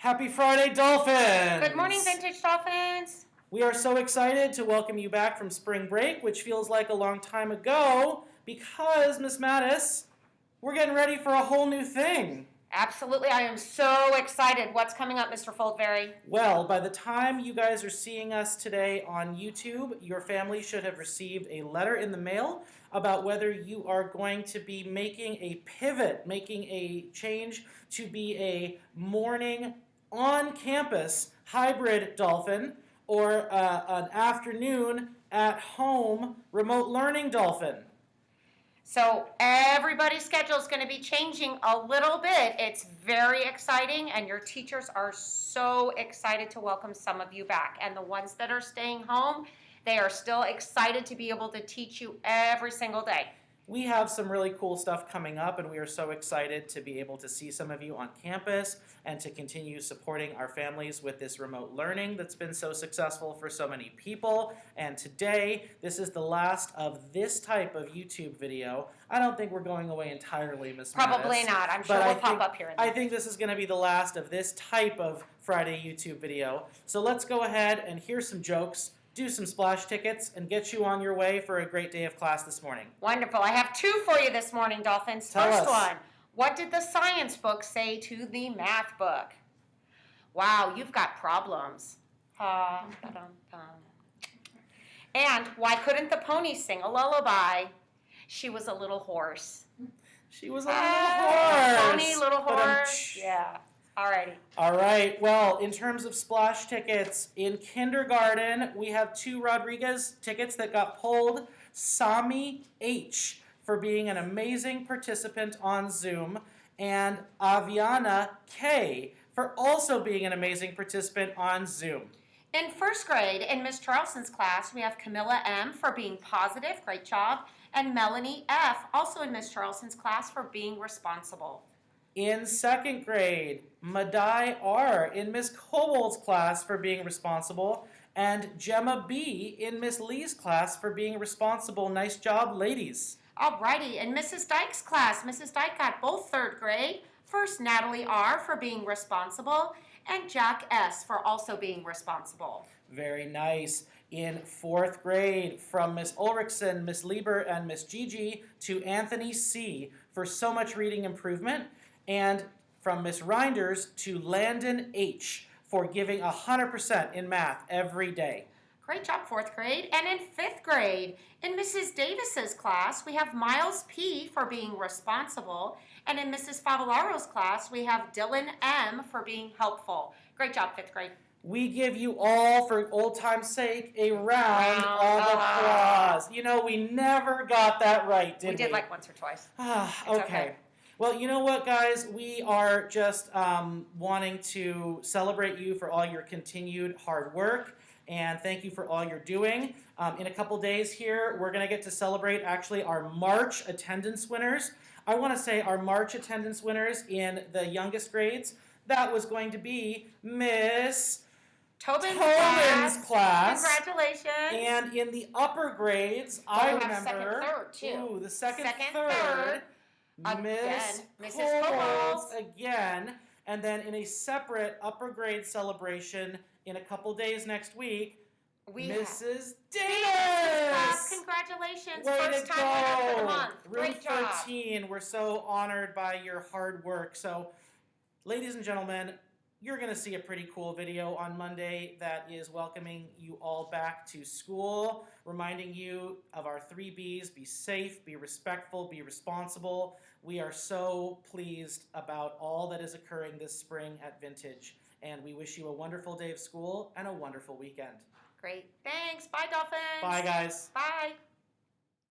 Happy Friday, Dolphins! Good morning, Vintage Dolphins. We are so excited to welcome you back from spring break, which feels like a long time ago, because, Miss Mattis, we're getting ready for a whole new thing. Absolutely, I am so excited. What's coming up, Mr. Foldberry? Well, by the time you guys are seeing us today on YouTube, your family should have received a letter in the mail about whether you are going to be making a pivot, making a change to be a morning on-campus hybrid dolphin or an afternoon at-home remote learning dolphin. So everybody's schedule is going to be changing a little bit. It's very exciting, and your teachers are so excited to welcome some of you back. And the ones that are staying home, they are still excited to be able to teach you every single day. We have some really cool stuff coming up, and we are so excited to be able to see some of you on campus and to continue supporting our families with this remote learning that's been so successful for so many people. And today, this is the last of this type of YouTube video. I don't think we're going away entirely, Ms. Probably Mattis, not. I'm sure we'll pop up here and there. I think this is going to be the last of this type of Friday YouTube video. So let's go ahead and hear some jokes, do some splash tickets, and get you on your way for a great day of class this morning. Wonderful. I have two for you this morning, Dolphins. Tell First us. one, what did the science book say to the math book? Wow, you've got problems. And why couldn't the pony sing a lullaby? She was a little horse. She was a little horse. Pony, little horse. Ba-dum-tsh. Yeah. Alrighty. All right. Well, in terms of splash tickets, in kindergarten, we have two Rodriguez tickets that got pulled. Sami H. for being an amazing participant on Zoom, and Aviana K. for also being an amazing participant on Zoom. In first grade, in Miss Charleston's class, we have Camilla M. for being positive, great job, and Melanie F. also in Miss Charleston's class for being responsible. In second grade, Madai R. in Miss Cobold's class for being responsible, and Gemma B. in Miss Lee's class for being responsible. Nice job, ladies. Alrighty, in Mrs. Dyke's class, Mrs. Dyke got both third grade. First, Natalie R. for being responsible, and Jack S. for also being responsible. Very nice. In fourth grade, from Miss Ulrichsen, Miss Lieber, and Miss Gigi to Anthony C. for so much reading improvement, and from Miss Reinders to Landon H. for giving 100% in math every day. Great job, fourth grade. And in fifth grade, in Mrs. Davis's class, we have Miles P. for being responsible. And in Mrs. Favallaro's class, we have Dylan M. for being helpful. Great job, fifth grade. We give you all, for old time's sake, a round of applause. You know, we never got that right, did we? We did like once or twice. Okay. Well, you know what, guys? We are just wanting to celebrate you for all your continued hard work, and thank you for all you're doing. In a couple days here, we're going to get to celebrate actually our March attendance winners. I want to say our March attendance winners in the youngest grades, that was going to be Miss Tobin's class. Congratulations. And in the upper grades, I remember second, third, too. The second, Second, third. Again, Miss Mrs. Coles Coles. again, and then in a separate upper grade celebration in a couple days next week, Mrs. Davis! Congratulations. Way First to time winner for the go! month. Room Great job. 13, we're so honored by your hard work. So, ladies and gentlemen, you're going to see a pretty cool video on Monday that is welcoming you all back to school, reminding you of our 3 Bs: be safe, be respectful, be responsible. We are so pleased about all that is occurring this spring at Vintage, and we wish you a wonderful day of school and a wonderful weekend. Great. Thanks. Bye, Dolphins. Bye, guys. Bye.